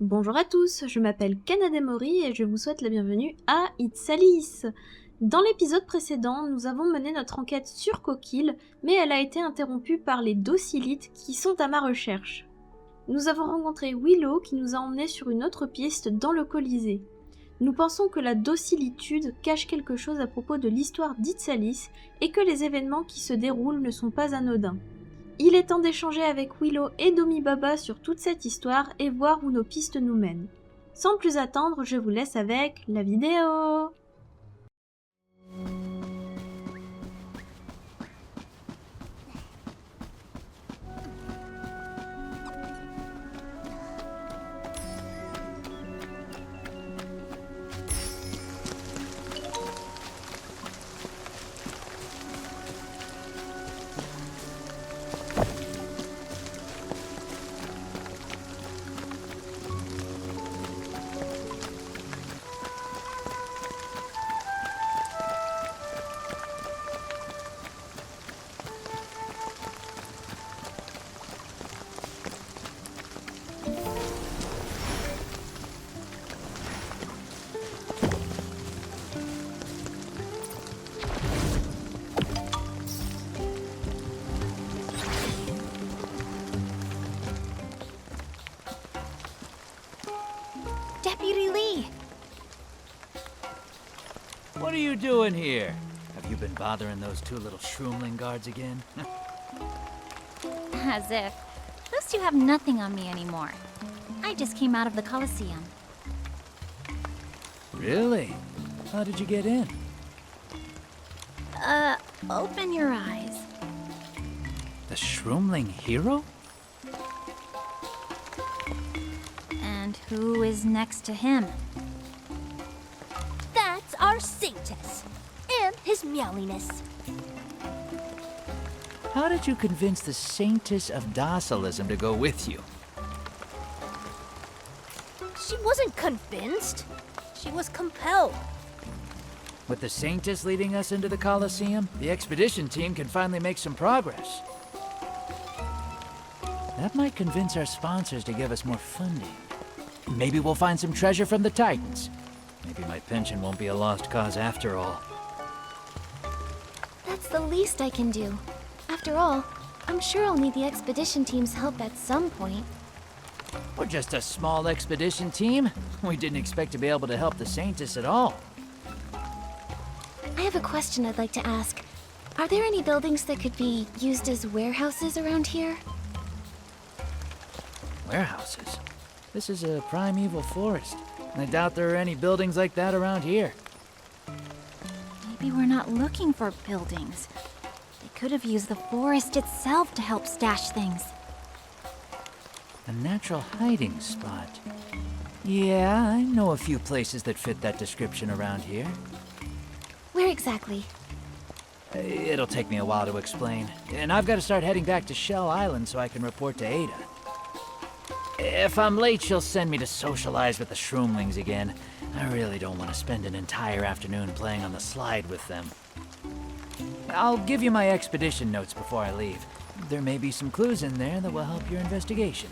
Bonjour à tous, je m'appelle KanadeMori et je vous souhaite la bienvenue à It's. Dans l'épisode précédent, nous avons mené notre enquête sur Coquille, mais elle a été interrompue par les Docilites qui sont à ma recherche. Nous avons rencontré Willow qui nous a emmenés sur une autre piste dans le Colisée. Nous pensons que la docilitude cache quelque chose à propos de l'histoire d'Itsalis et que les événements qui se déroulent ne sont pas anodins. Il est temps d'échanger avec Willow et Domi Baba sur toute cette histoire et voir où nos pistes nous mènent. Sans plus attendre, je vous laisse avec la vidéo. What are you doing here? Have you been bothering those two little shroomling guards again? As if. Those two have nothing on me anymore. I just came out of the Colosseum. Really? How did you get in? Open your eyes. The shroomling hero? And who is next to him? That's our Sanctus, and his meowliness. How did you convince the Saintess of Docilism to go with you? She wasn't convinced. She was compelled. With the Saintess leading us into the Colosseum, the expedition team can finally make some progress. That might convince our sponsors to give us more funding. Maybe we'll find some treasure from the Titans. Maybe my pension won't be a lost cause after all. That's the least I can do. After all, I'm sure I'll need the expedition team's help at some point. We're just a small expedition team. We didn't expect to be able to help the Saintess at all. I have a question I'd like to ask. Are there any buildings that could be used as warehouses around here? Warehouses? This is a primeval forest. I doubt there are any buildings like that around here. Maybe we're not looking for buildings. They could have used the forest itself to help stash things. A natural hiding spot. Yeah, I know a few places that fit that description around here. Where exactly? It'll take me a while to explain. And I've got to start heading back to Shell Island so I can report to Ada. If I'm late, she'll send me to socialize with the shroomlings again. I really don't want to spend an entire afternoon playing on the slide with them. I'll give you my expedition notes before I leave. There may be some clues in there that will help your investigation.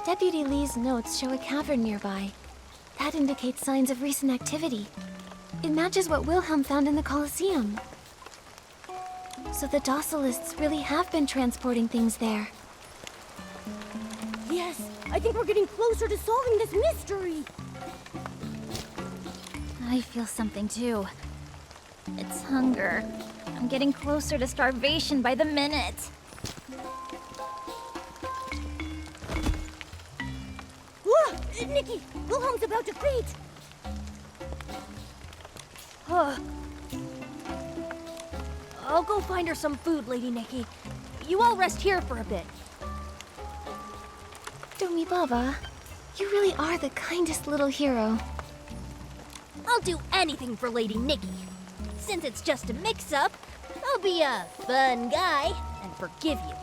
Deputy Lee's notes show a cavern nearby. That indicates signs of recent activity. It matches what Wilhelm found in the Colosseum. So the Docilites really have been transporting things there. Yes, I think we're getting closer to solving this mystery. I feel something too. It's hunger. I'm getting closer to starvation by the minute. Nikki, Wilhelm's about to faint! I'll go find her some food, Lady Nikki. You all rest here for a bit. Domi Baba, you really are the kindest little hero. I'll do anything for Lady Nikki. Since it's just a mix-up, I'll be a fun guy and forgive you.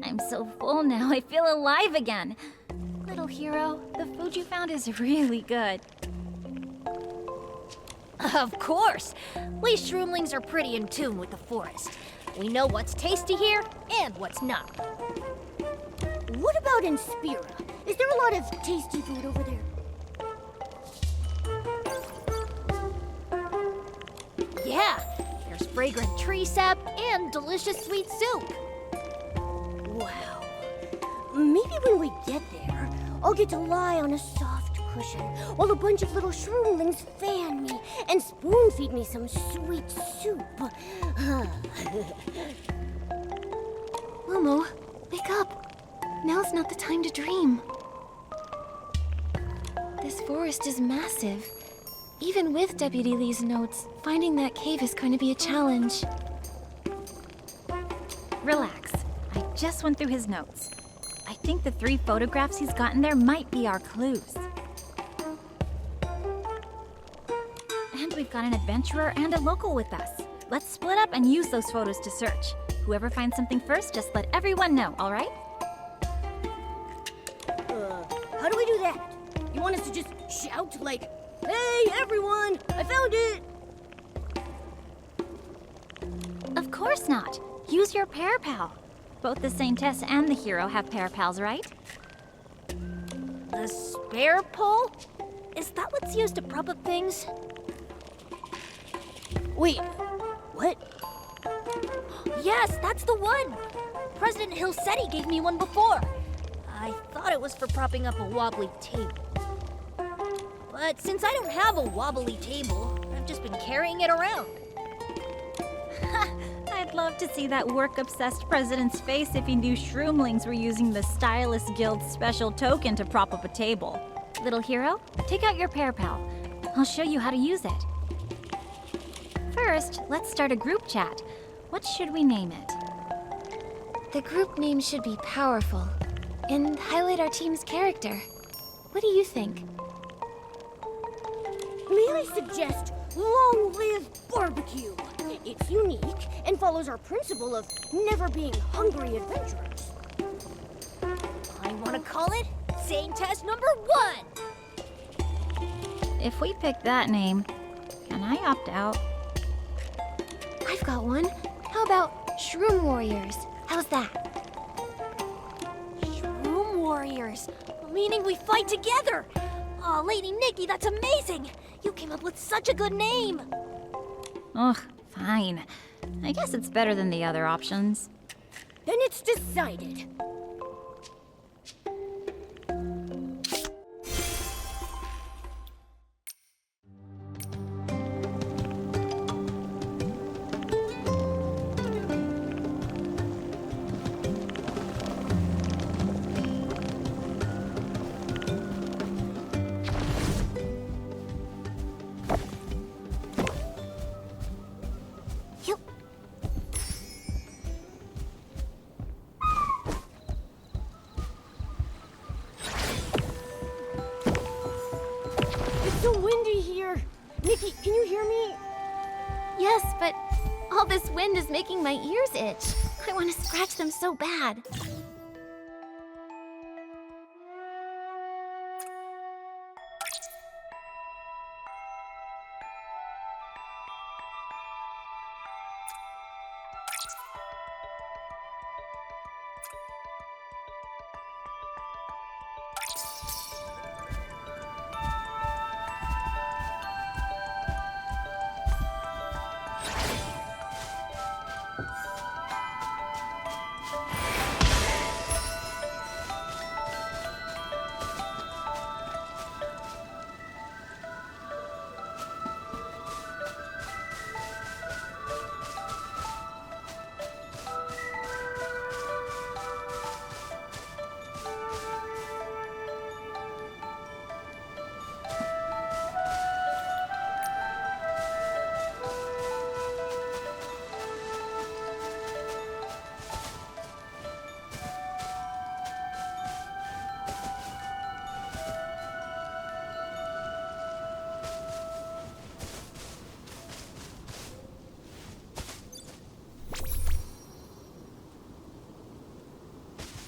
I'm so full now, I feel alive again. Little hero, the food you found is really good. Of course! We shroomlings are pretty in tune with the forest. We know what's tasty here and what's not. What about in Spira? Is there a lot of tasty food over there? Yeah, there's fragrant tree sap and delicious sweet soup. Wow. Maybe when we get there, I'll get to lie on a soft cushion while a bunch of little shroomlings fan me and spoon feed me some sweet soup. Momo, wake up. Now's not the time to dream. This forest is massive. Even with Deputy Lee's notes, finding that cave is going to be a challenge. Relax. I just went through his notes. I think the 3 photographs he's gotten there might be our clues. And we've got an adventurer and a local with us. Let's split up and use those photos to search. Whoever finds something first, just let everyone know, all right? How do we do that? You want us to just shout like, "Hey, everyone, I found it!" Of course not. Use your pair pal. Both the Saintess and the hero have pair pals, right? The spare pole? Is that what's used to prop up things? Wait, what? Yes, that's the one! President Hill said he gave me one before. I thought it was for propping up a wobbly table. But since I don't have a wobbly table, I've just been carrying it around. I'd love to see that work-obsessed president's face if he knew shroomlings were using the Stylist Guild's special token to prop up a table. Little hero, take out your pair pal. I'll show you how to use it. First, let's start a group chat. What should we name it? The group name should be powerful and highlight our team's character. What do you think? May I suggest Long Live Barbecue? It's unique and follows our principle of never being hungry adventurers. I want to call it Saintess number 1! If we pick that name, can I opt out? I've got one. How about Shroom Warriors? How's that? Shroom Warriors, meaning we fight together! Aw, Lady Nikki, that's amazing! You came up with such a good name! Ugh, fine. I guess it's better than the other options. Then it's decided. It's so windy here. Nikki, can you hear me? Yes, but all this wind is making my ears itch. I want to scratch them so bad.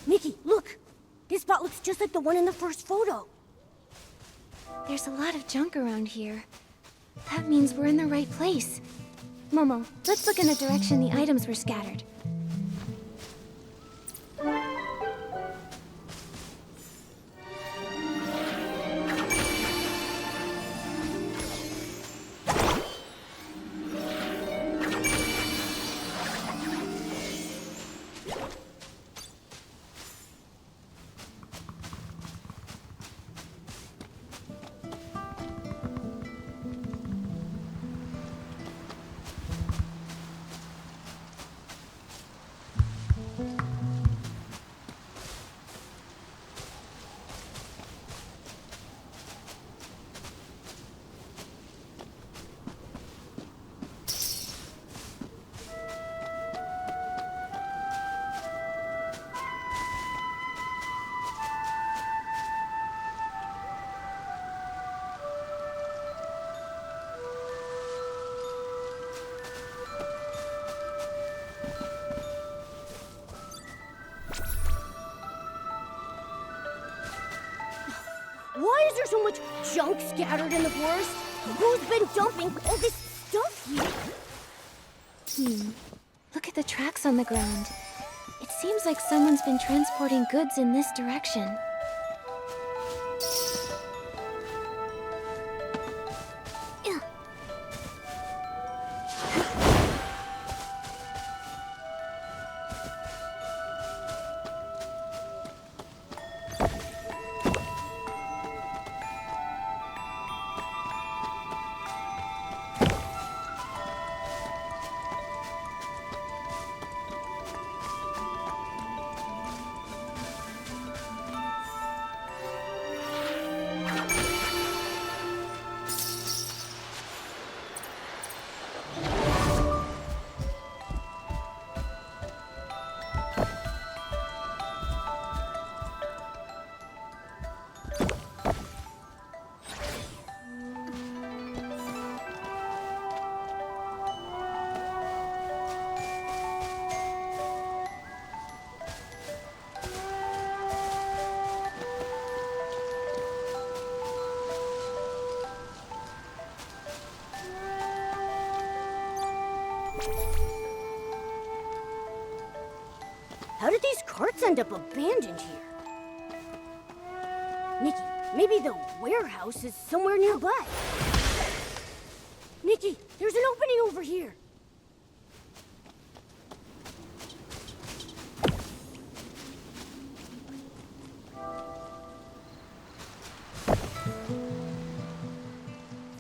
Nikki, look! This spot looks just like the one in the first photo. There's a lot of junk around here. That means we're in the right place. Momo, let's look in the direction the items were scattered. Why is there so much junk scattered in the forest? Who's been dumping all this stuff here? Look at the tracks on the ground. It seems like someone's been transporting goods in this direction. How did these carts end up abandoned here? Nikki, maybe the warehouse is somewhere nearby. Nikki, there's an opening over here.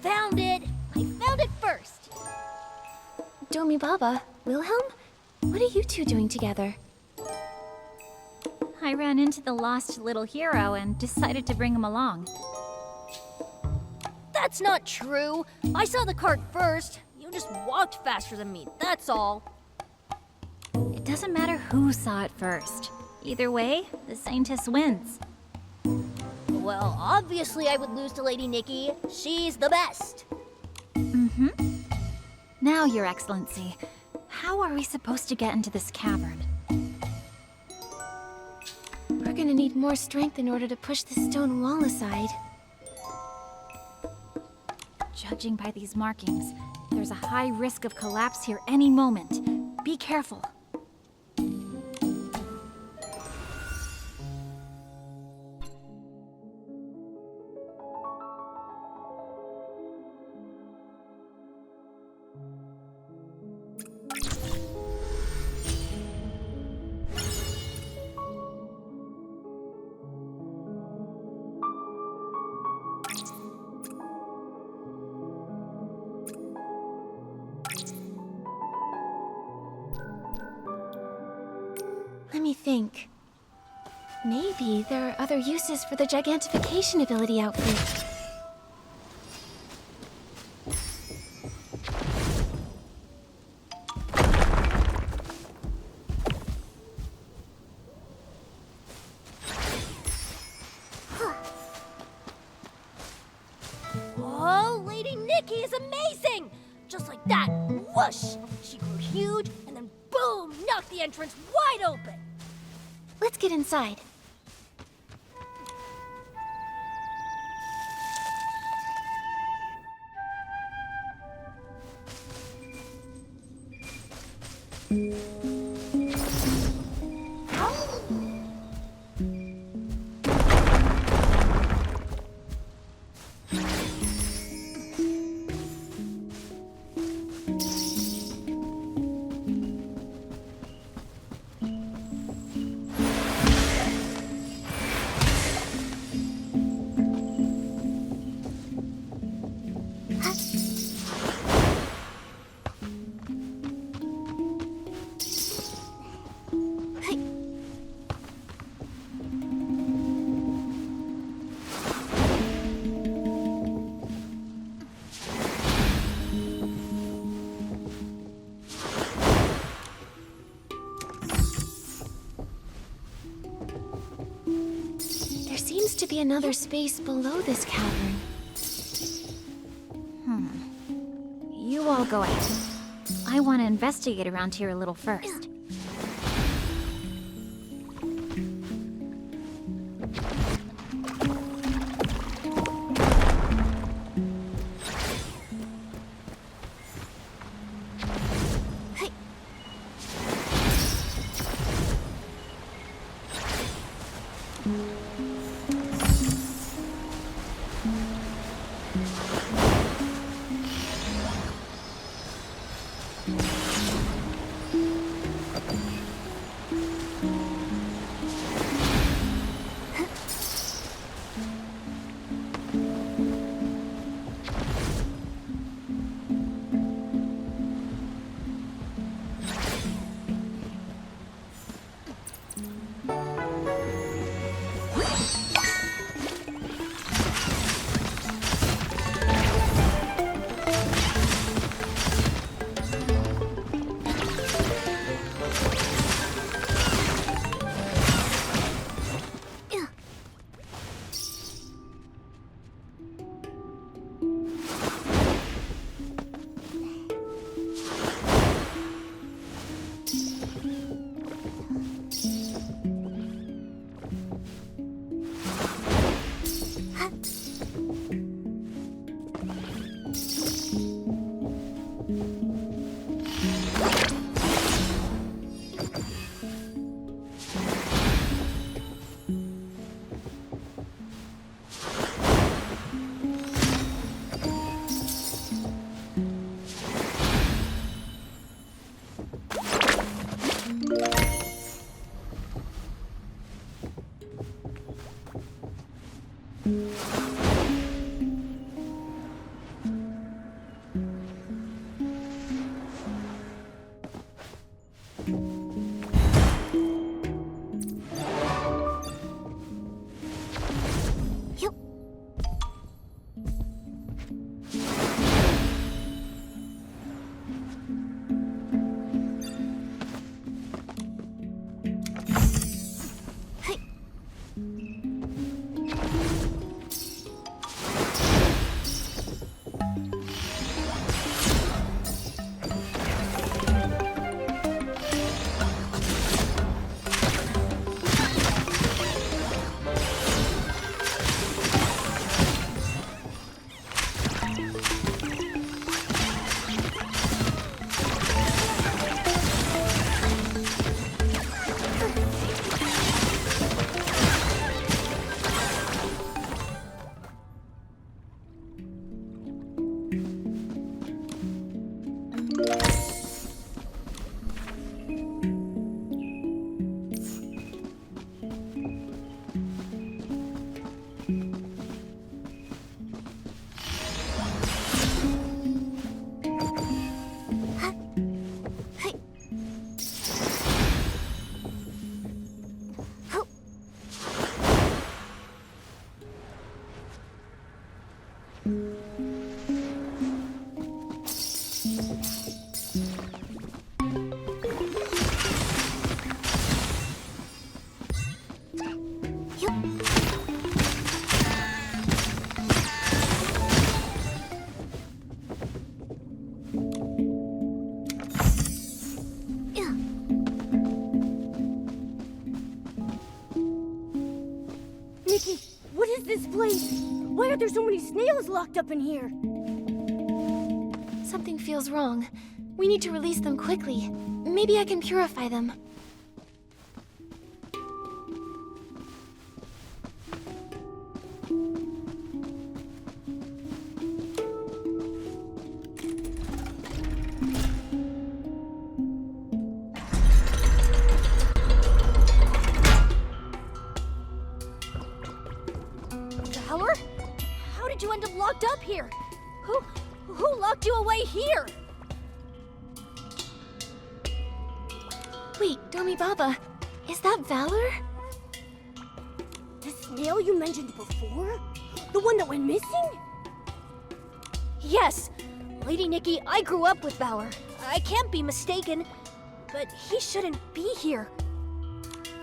Found it! I found it first! Domi Baba, Wilhelm? What are you two doing together? I ran into the lost little hero and decided to bring him along. That's not true. I saw the cart first. You just walked faster than me, that's all. It doesn't matter who saw it first. Either way, the Saintess wins. Well, obviously I would lose to Lady Nikki. She's the best. Now, Your Excellency, how are we supposed to get into this cavern? We're gonna need more strength in order to push the stone wall aside. Judging by these markings, there's a high risk of collapse here any moment. Be careful. Let me think. Maybe there are other uses for the gigantification ability outfit. Whoa, Lady Nikki is amazing! Just like that, whoosh! She grew huge, and then boom, knocked the entrance wide open! Let's get inside. There seems to be another space below this cavern. You all go ahead. I want to investigate around here a little first. this place? Why are there so many snails locked up in here? Something feels wrong. We need to release them quickly. Maybe I can purify them. Valor? How did you end up locked up here? Who locked you away here? Wait, Domi Baba, is that Valor? The snail you mentioned before? The one that went missing? Yes, Lady Nikki, I grew up with Valor. I can't be mistaken, but he shouldn't be here.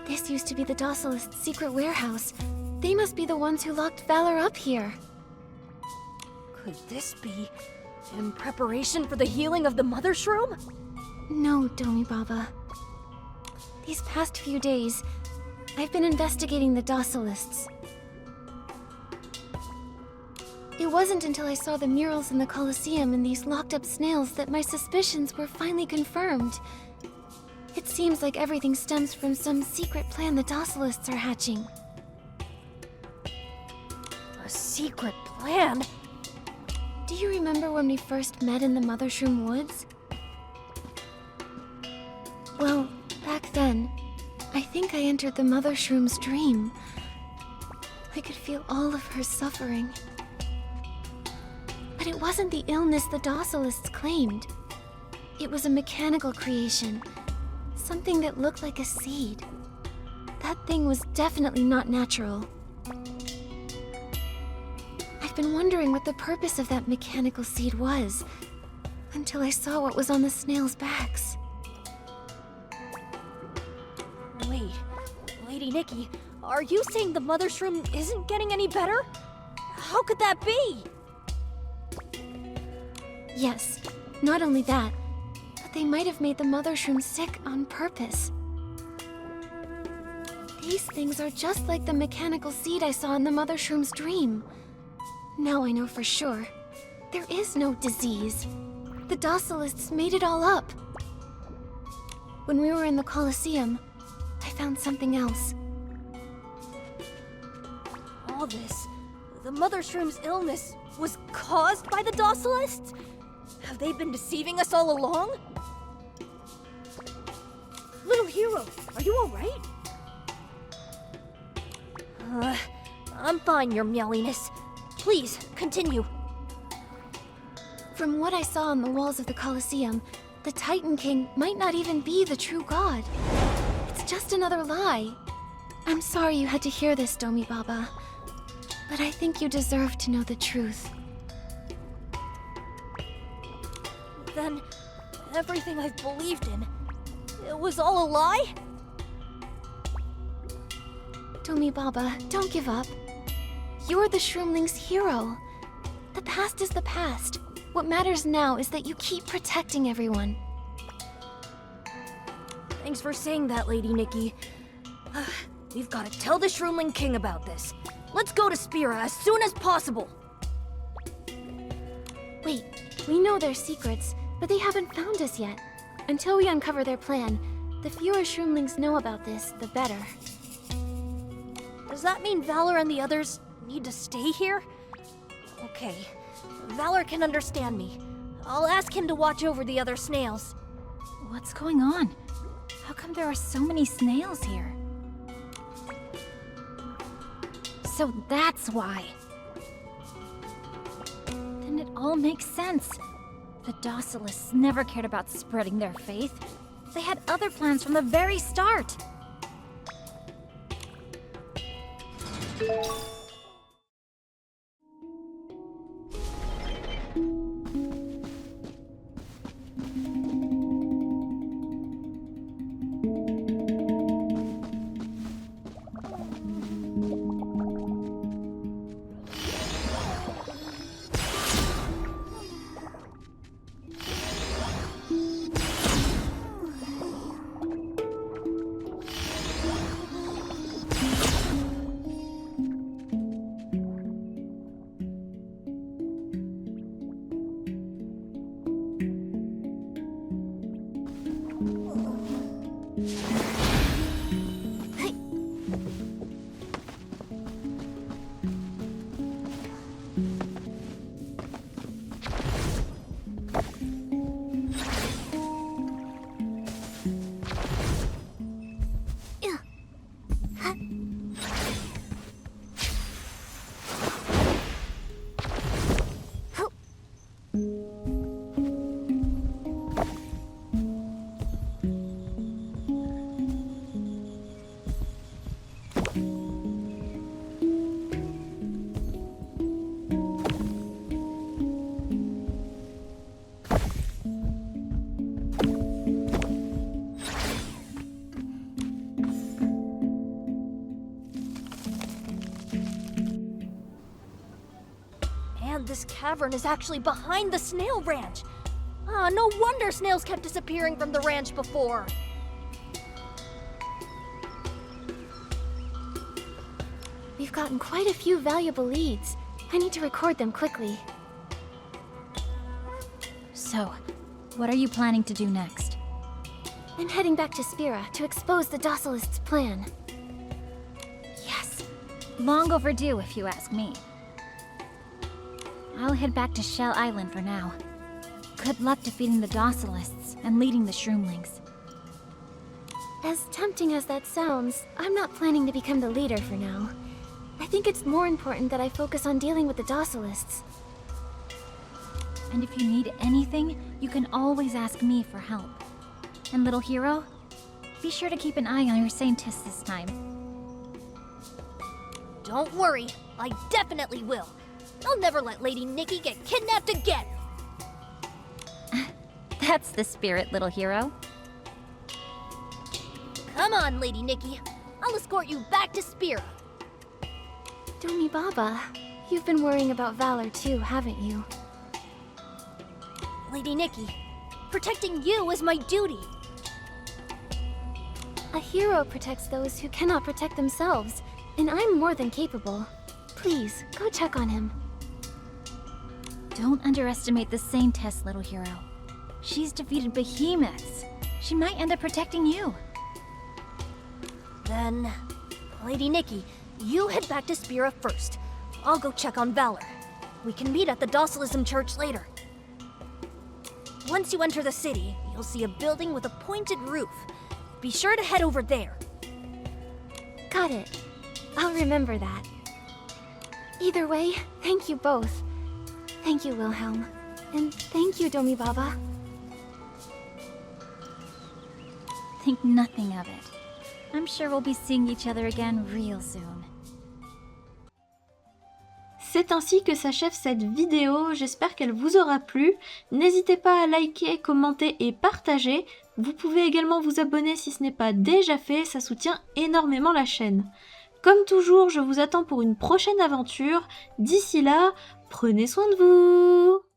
This used to be the Docilites' secret warehouse. They must be the ones who locked Valor up here. Could this be in preparation for the healing of the Mother Shroom? No, Domi Baba. These past few days, I've been investigating the Docilites. It wasn't until I saw the murals in the Colosseum and these locked-up snails that my suspicions were finally confirmed. It seems like everything stems from some secret plan the Docilites are hatching. A secret plan? Do you remember when we first met in the Mother Shroom Woods? Well, back then, I think I entered the Mother Shroom's dream. I could feel all of her suffering. But it wasn't the illness the Docilites claimed. It was a mechanical creation. Something that looked like a seed. That thing was definitely not natural. I've been wondering what the purpose of that mechanical seed was, until I saw what was on the snails' backs. Wait, Lady Nikki, are you saying the Mother Shroom isn't getting any better? How could that be? Yes, not only that, but they might have made the Mother Shroom sick on purpose. These things are just like the mechanical seed I saw in the Mother Shroom's dream. Now I know for sure. There is no disease. The Docilites made it all up. When we were in the Colosseum, I found something else. All this, the Mother Shroom's illness, was caused by the Docilites? Have they been deceiving us all along? Little hero, are you alright? I'm fine, your meowiness. Please, continue. From what I saw on the walls of the Colosseum, the Titan King might not even be the true god. It's just another lie. I'm sorry you had to hear this, Domi Baba. But I think you deserve to know the truth. Then, everything I've believed in, it was all a lie? Domi Baba, don't give up. You're the Shroomling's hero. The past is the past. What matters now is that you keep protecting everyone. Thanks for saying that, Lady Nikki. We've got to tell the Shroomling King about this. Let's go to Spira as soon as possible. Wait, we know their secrets, but they haven't found us yet. Until we uncover their plan, the fewer Shroomlings know about this, the better. Does that mean Valor and the others need to stay here? Okay, Valor can understand me. I'll ask him to watch over the other snails. What's going on? How come there are so many snails here? So that's why. Then it all makes sense. The Docilites never cared about spreading their faith. They had other plans from the very start. This cavern is actually behind the snail ranch. Ah, no wonder snails kept disappearing from the ranch before. We've gotten quite a few valuable leads. I need to record them quickly. So, what are you planning to do next? I'm heading back to Spira to expose the Docilites' plan. Yes. Long overdue, if you ask me. I'll head back to Shell Island for now. Good luck defeating the Docilites and leading the Shroomlings. As tempting as that sounds, I'm not planning to become the leader for now. I think it's more important that I focus on dealing with the Docilites. And if you need anything, you can always ask me for help. And little hero, be sure to keep an eye on your scientists this time. Don't worry, I definitely will. I'll never let Lady Nikki get kidnapped again! That's the spirit, little hero. Come on, Lady Nikki. I'll escort you back to Spira. Domi Baba, you've been worrying about Valor too, haven't you? Lady Nikki, protecting you is my duty. A hero protects those who cannot protect themselves, and I'm more than capable. Please, go check on him. Don't underestimate the Saintess, little hero. She's defeated behemoths. She might end up protecting you. Then, Lady Nikki, you head back to Spira first. I'll go check on Valor. We can meet at the Docilism Church later. Once you enter the city, you'll see a building with a pointed roof. Be sure to head over there. Got it. I'll remember that. Either way, thank you both. Thank you, Wilhelm. And thank you, Domi Baba. Think nothing of it. I'm sure we'll be seeing each other again real soon. C'est ainsi que s'achève cette vidéo, j'espère qu'elle vous aura plu. N'hésitez pas à liker, commenter et partager. Vous pouvez également vous abonner si ce n'est pas déjà fait, ça soutient énormément la chaîne. Comme toujours, je vous attends pour une prochaine aventure. D'ici là, prenez soin de vous!